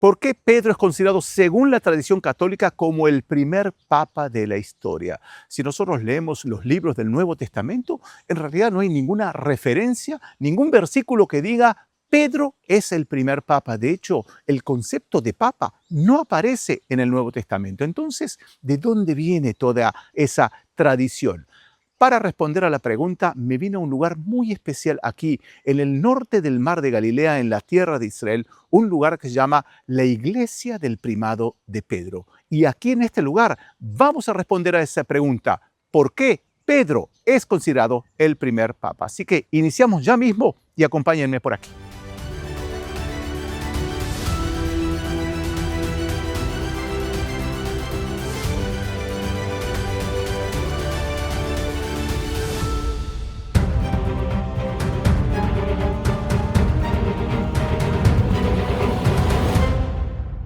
¿Por qué Pedro es considerado, según la tradición católica, como el primer papa de la historia? Si nosotros leemos los libros del Nuevo Testamento, en realidad no hay ninguna referencia, ningún versículo que diga Pedro es el primer papa. De hecho, el concepto de papa no aparece en el Nuevo Testamento. Entonces, ¿de dónde viene toda esa tradición? Para responder a la pregunta, me vino a un lugar muy especial aquí, en el norte del mar de Galilea, en la tierra de Israel, un lugar que se llama la Iglesia del Primado de Pedro. Y aquí en este lugar vamos a responder a esa pregunta: ¿por qué Pedro es considerado el primer papa? Así que iniciamos ya mismo y acompáñenme por aquí.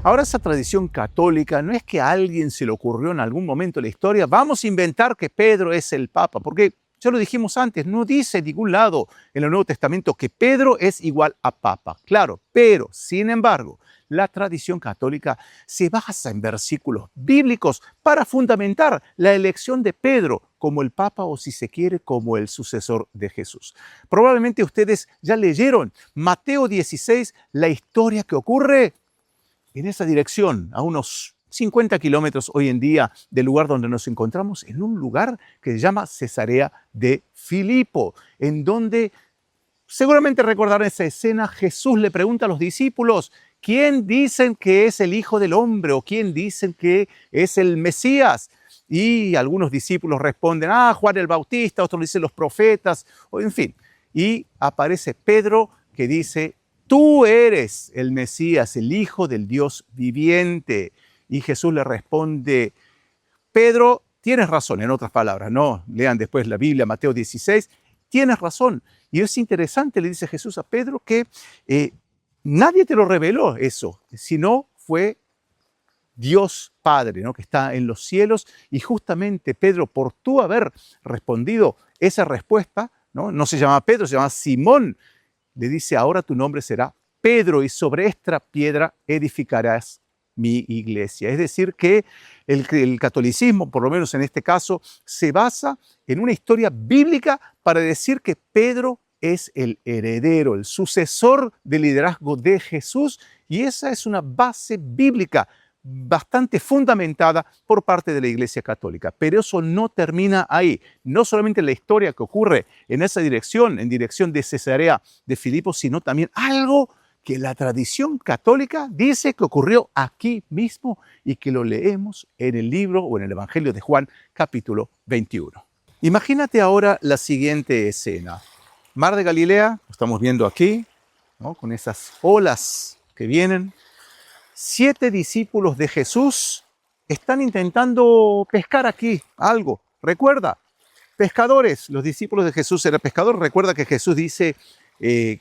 Ahora, esa tradición católica no es que a alguien se le ocurrió en algún momento de la historia, vamos a inventar que Pedro es el Papa, porque ya lo dijimos antes, no dice en ningún lado en el Nuevo Testamento que Pedro es igual a Papa. Claro, pero, sin embargo, la tradición católica se basa en versículos bíblicos para fundamentar la elección de Pedro como el Papa, o si se quiere, como el sucesor de Jesús. Probablemente ustedes ya leyeron Mateo 16, la historia que ocurre en esa dirección, a unos 50 kilómetros hoy en día del lugar donde nos encontramos, en un lugar que se llama Cesarea de Filipo, en donde seguramente recordarán esa escena. Jesús le pregunta a los discípulos: ¿quién dicen que es el Hijo del Hombre? ¿O quién dicen que es el Mesías? Y algunos discípulos responden: Juan el Bautista, otros dicen los profetas, o en fin. Y aparece Pedro, que dice: tú eres el Mesías, el Hijo del Dios viviente. Y Jesús le responde: Pedro, tienes razón. En otras palabras, no lean después la Biblia, Mateo 16, tienes razón. Y es interesante, le dice Jesús a Pedro, que nadie te lo reveló eso, sino fue Dios Padre, ¿no?, que está en los cielos. Y justamente, Pedro, por tú haber respondido esa respuesta, no se llama Pedro, se llama Simón, le dice: ahora tu nombre será Pedro, y sobre esta piedra edificarás mi iglesia. Es decir, que el catolicismo, por lo menos en este caso, se basa en una historia bíblica para decir que Pedro es el heredero, el sucesor del liderazgo de Jesús, y esa es una base bíblica bastante fundamentada por parte de la Iglesia Católica. Pero eso no termina ahí. No solamente la historia que ocurre en esa dirección, en dirección de Cesarea de Filipo, sino también algo que la tradición católica dice que ocurrió aquí mismo y que lo leemos en el libro o en el Evangelio de Juan, capítulo 21. Imagínate ahora la siguiente escena. Mar de Galilea, lo estamos viendo aquí, ¿no?, con esas olas que vienen. 7 discípulos de Jesús están intentando pescar aquí algo. Recuerda, pescadores, los discípulos de Jesús eran pescadores. Recuerda que Jesús dice: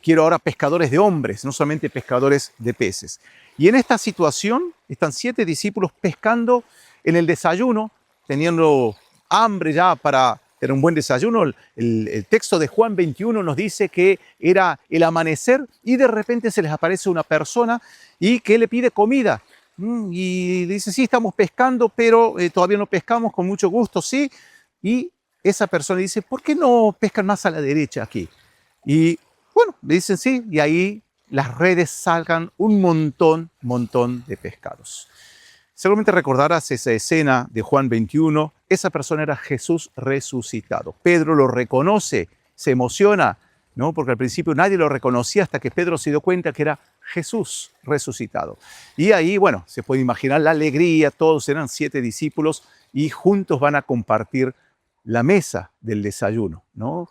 quiero ahora pescadores de hombres, no solamente pescadores de peces. Y en esta situación están 7 discípulos pescando en el desayuno, teniendo hambre ya para tener un buen desayuno. El texto de Juan 21 nos dice que era el amanecer y de repente se les aparece una persona y que le pide comida. Y dice: sí, estamos pescando, pero todavía no pescamos, con mucho gusto, sí. Y esa persona dice: ¿por qué no pescan más a la derecha aquí? Y bueno, le dicen sí, y ahí las redes salgan un montón de pescados. Seguramente recordarás esa escena de Juan 21. Esa persona era Jesús resucitado. Pedro lo reconoce, se emociona, ¿no?, porque al principio nadie lo reconocía hasta que Pedro se dio cuenta que era Jesús resucitado. Y ahí, bueno, se puede imaginar la alegría. Todos eran 7 discípulos y juntos van a compartir la mesa del desayuno, ¿no?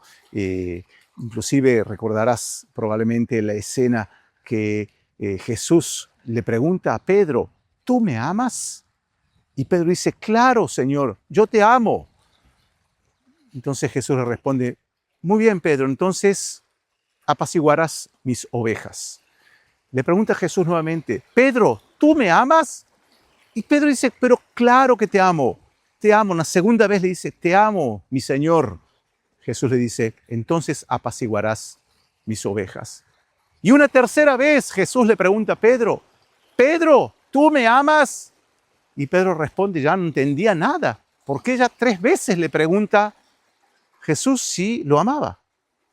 Inclusive recordarás probablemente la escena que Jesús le pregunta a Pedro: ¿tú me amas? Y Pedro dice: claro, Señor, yo te amo. Entonces Jesús le responde: muy bien, Pedro, entonces apaciguarás mis ovejas. Le pregunta Jesús nuevamente: Pedro, ¿tú me amas? Y Pedro dice: pero claro que te amo, te amo. Una segunda vez le dice: te amo, mi Señor. Jesús le dice: entonces apaciguarás mis ovejas. Y una tercera vez Jesús le pregunta a Pedro: Pedro, ¿tú me amas? Y Pedro responde, ya no entendía nada, porque ella 3 veces le pregunta Jesús si lo amaba.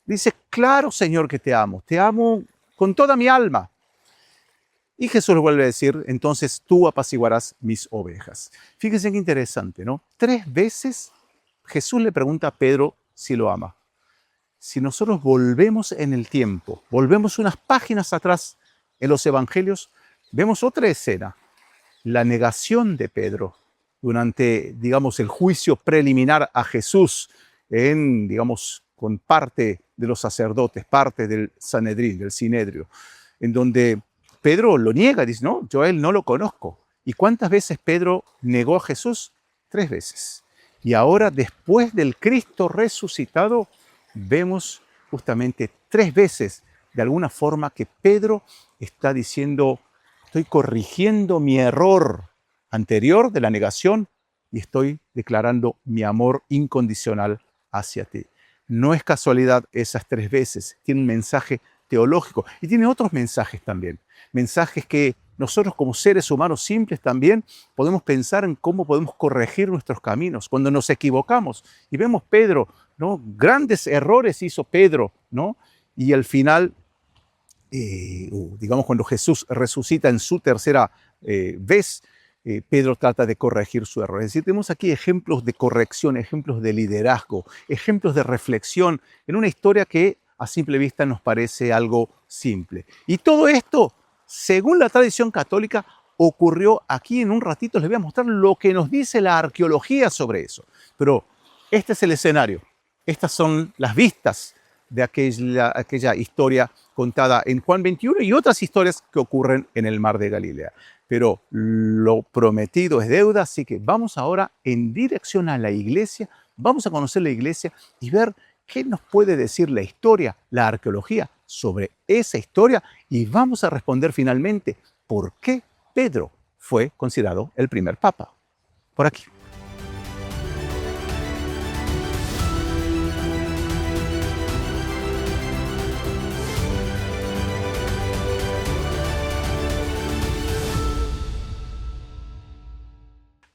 Dice, claro, Señor, que te amo con toda mi alma. Y Jesús le vuelve a decir, entonces tú apaciguarás mis ovejas. Fíjense qué interesante, ¿no? 3 veces Jesús le pregunta a Pedro si lo ama. Si nosotros volvemos en el tiempo, volvemos unas páginas atrás en los evangelios, vemos otra escena, la negación de Pedro durante, digamos, el juicio preliminar a Jesús con parte de los sacerdotes, parte del Sanedrín, del Sinedrio, en donde Pedro lo niega, dice, no, yo a él no lo conozco. ¿Y cuántas veces Pedro negó a Jesús? 3 veces. Y ahora, después del Cristo resucitado, vemos justamente 3 veces, de alguna forma, que Pedro está diciendo, estoy corrigiendo mi error anterior de la negación y estoy declarando mi amor incondicional hacia ti. No es casualidad esas 3 veces, tiene un mensaje teológico y tiene otros mensajes también. Mensajes que nosotros como seres humanos simples también podemos pensar en cómo podemos corregir nuestros caminos cuando nos equivocamos. Y vemos Pedro, ¿no? Grandes errores hizo Pedro, ¿no? Y al final, cuando Jesús resucita en su tercera vez, Pedro trata de corregir su error. Es decir, tenemos aquí ejemplos de corrección, ejemplos de liderazgo, ejemplos de reflexión en una historia que a simple vista nos parece algo simple. Y todo esto, según la tradición católica, ocurrió aquí. En un ratito les voy a mostrar lo que nos dice la arqueología sobre eso. Pero este es el escenario. Estas son las vistas de aquella historia contada en Juan 21 y otras historias que ocurren en el Mar de Galilea. Pero lo prometido es deuda, así que vamos ahora en dirección a la iglesia, vamos a conocer la iglesia y ver qué nos puede decir la historia, la arqueología sobre esa historia y vamos a responder finalmente por qué Pedro fue considerado el primer papa. Por aquí.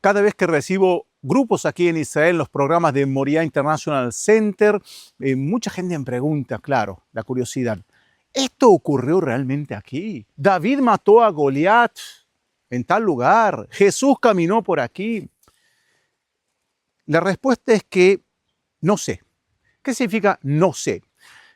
Cada vez que recibo grupos aquí en Israel, los programas de Moriah International Center, mucha gente me pregunta, claro, la curiosidad, ¿esto ocurrió realmente aquí? ¿David mató a Goliat en tal lugar? ¿Jesús caminó por aquí? La respuesta es que no sé. ¿Qué significa no sé?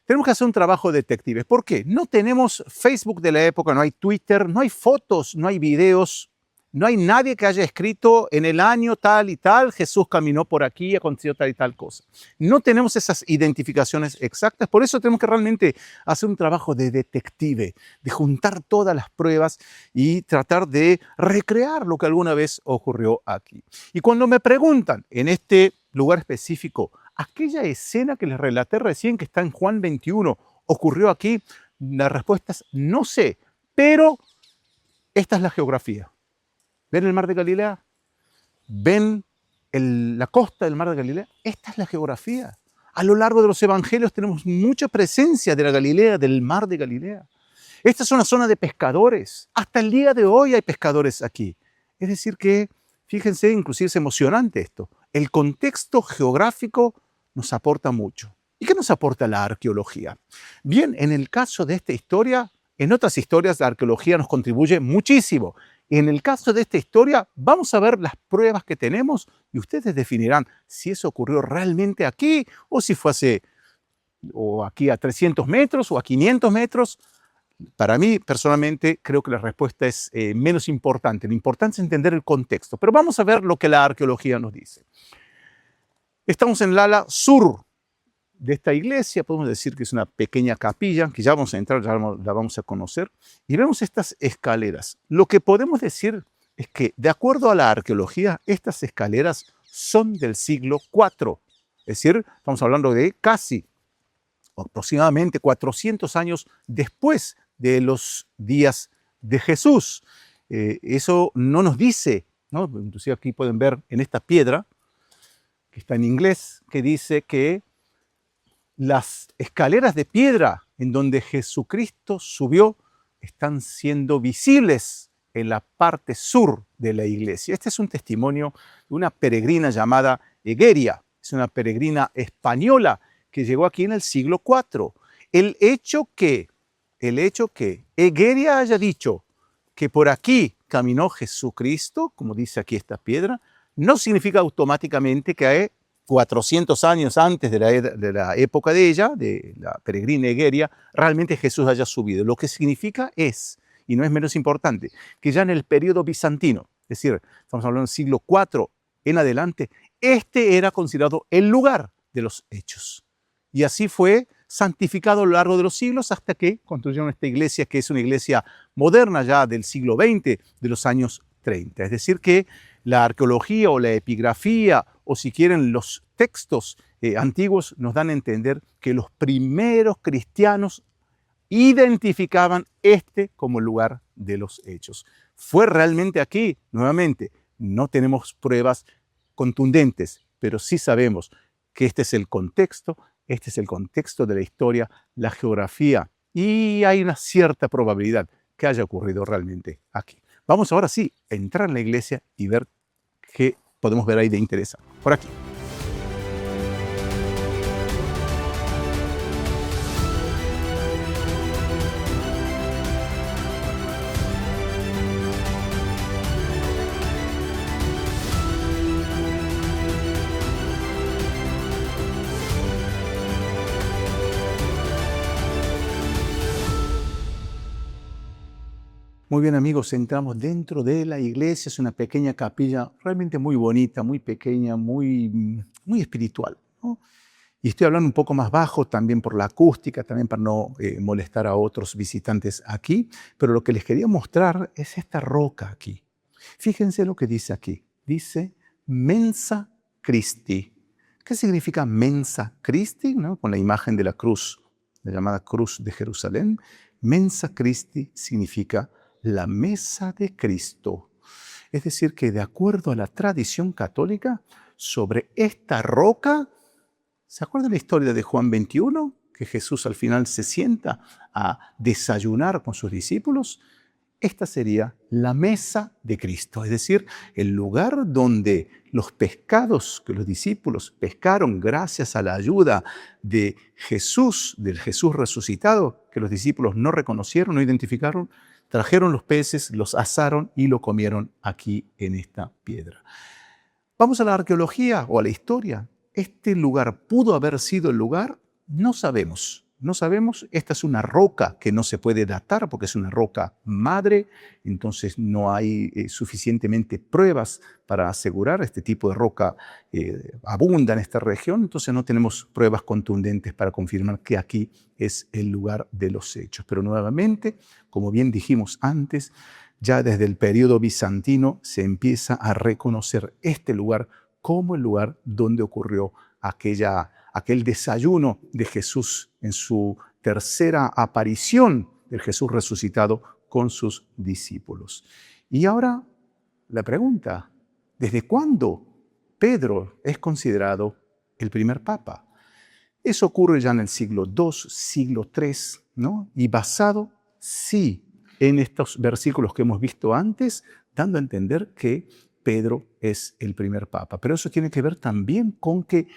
Tenemos que hacer un trabajo detective. ¿Por qué? No tenemos Facebook de la época, no hay Twitter, no hay fotos, no hay videos. No hay nadie que haya escrito en el año tal y tal, Jesús caminó por aquí y aconteció tal y tal cosa. No tenemos esas identificaciones exactas, por eso tenemos que realmente hacer un trabajo de detective, de juntar todas las pruebas y tratar de recrear lo que alguna vez ocurrió aquí. Y cuando me preguntan en este lugar específico, aquella escena que les relaté recién que está en Juan 21, ¿ocurrió aquí? La respuesta es no sé, pero esta es la geografía. ¿Ven el Mar de Galilea? ¿Ven la costa del Mar de Galilea? Esta es la geografía. A lo largo de los evangelios tenemos mucha presencia de la Galilea, del Mar de Galilea. Esta es una zona de pescadores. Hasta el día de hoy hay pescadores aquí. Es decir que, fíjense, inclusive es emocionante esto. El contexto geográfico nos aporta mucho. ¿Y qué nos aporta la arqueología? Bien, en el caso de esta historia, en otras historias la arqueología nos contribuye muchísimo. En el caso de esta historia, vamos a ver las pruebas que tenemos y ustedes definirán si eso ocurrió realmente aquí o si fue aquí a 300 metros o a 500 metros. Para mí, personalmente, creo que la respuesta es menos importante. Lo importante es entender el contexto. Pero vamos a ver lo que la arqueología nos dice. Estamos en el ala sur de esta iglesia, podemos decir que es una pequeña capilla, que ya vamos a entrar, ya la vamos a conocer, y vemos estas escaleras. Lo que podemos decir es que, de acuerdo a la arqueología, estas escaleras son del siglo IV. Es decir, estamos hablando de casi, aproximadamente 400 años después de los días de Jesús. Eso no nos dice, ¿no? Inclusive aquí pueden ver en esta piedra, que está en inglés, que dice que las escaleras de piedra en donde Jesucristo subió están siendo visibles en la parte sur de la iglesia. Este es un testimonio de una peregrina llamada Egeria. Es una peregrina española que llegó aquí en el siglo IV. El hecho que Egeria haya dicho que por aquí caminó Jesucristo, como dice aquí esta piedra, no significa automáticamente que 400 años antes de la época de ella, de la peregrina Egeria, realmente Jesús haya subido. Lo que significa es, y no es menos importante, que ya en el periodo bizantino, es decir, estamos hablando del siglo IV en adelante, este era considerado el lugar de los hechos. Y así fue santificado a lo largo de los siglos hasta que construyeron esta iglesia, que es una iglesia moderna ya del siglo XX, de los años 30. Es decir, que la arqueología o la epigrafía, o si quieren los textos antiguos, nos dan a entender que los primeros cristianos identificaban este como el lugar de los hechos. ¿Fue realmente aquí? Nuevamente, no tenemos pruebas contundentes, pero sí sabemos que este es el contexto de la historia, la geografía, y hay una cierta probabilidad que haya ocurrido realmente aquí. Vamos ahora sí a entrar en la iglesia y ver qué podemos ver ahí de interesante. Por aquí. Muy bien, amigos, entramos dentro de la iglesia. Es una pequeña capilla realmente muy bonita, muy pequeña, muy espiritual, ¿no? Y estoy hablando un poco más bajo también por la acústica, también para no molestar a otros visitantes aquí. Pero lo que les quería mostrar es esta roca aquí. Fíjense lo que dice aquí. Dice Mensa Christi. ¿Qué significa Mensa Christi? ¿No? Con la imagen de la cruz, la llamada cruz de Jerusalén. Mensa Christi significa la mesa de Cristo. Es decir, que de acuerdo a la tradición católica, sobre esta roca, ¿se acuerdan la historia de Juan 21? Que Jesús al final se sienta a desayunar con sus discípulos. Esta sería la mesa de Cristo, es decir, el lugar donde los pescados que los discípulos pescaron gracias a la ayuda de Jesús, del Jesús resucitado, que los discípulos no reconocieron, no identificaron, trajeron los peces, los asaron y lo comieron aquí en esta piedra. Vamos a la arqueología o a la historia. ¿Este lugar pudo haber sido el lugar? No sabemos. No sabemos. Esta es una roca que no se puede datar porque es una roca madre, entonces no hay suficientemente pruebas para asegurar. Este tipo de roca abunda en esta región, entonces no tenemos pruebas contundentes para confirmar que aquí es el lugar de los hechos. Pero nuevamente, como bien dijimos antes, ya desde el periodo bizantino se empieza a reconocer este lugar como el lugar donde ocurrió aquel desayuno de Jesús en su tercera aparición del Jesús resucitado con sus discípulos. Y ahora la pregunta, ¿desde cuándo Pedro es considerado el primer papa? Eso ocurre ya en el siglo II, siglo III, ¿no? Y basado, sí, en estos versículos que hemos visto antes, dando a entender que Pedro es el primer papa. Pero eso tiene que ver también con que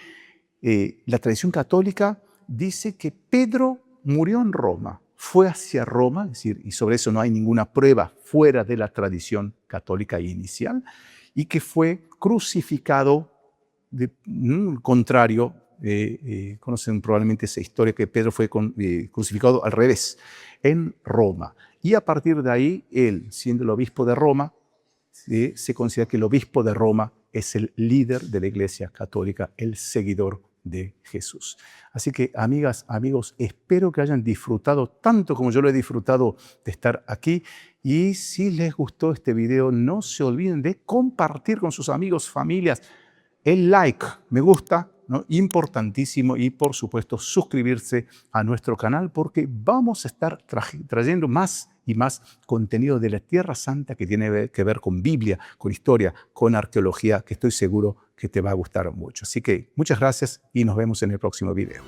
la tradición católica dice que Pedro murió en Roma, fue hacia Roma, es decir, y sobre eso no hay ninguna prueba fuera de la tradición católica inicial, y que fue crucificado, contrario, conocen probablemente esa historia que Pedro fue crucificado al revés, en Roma. Y a partir de ahí, él, siendo el obispo de Roma, se considera que el obispo de Roma es el líder de la Iglesia Católica, el seguidor de Jesús. Así que, amigas, amigos, espero que hayan disfrutado tanto como yo lo he disfrutado de estar aquí. Y si les gustó este video, no se olviden de compartir con sus amigos, familias, el like, me gusta, ¿no? Importantísimo, y por supuesto suscribirse a nuestro canal porque vamos a estar trayendo más y más contenido de la Tierra Santa que tiene que ver con Biblia, con historia, con arqueología, que estoy seguro que te va a gustar mucho. Así que muchas gracias y nos vemos en el próximo video.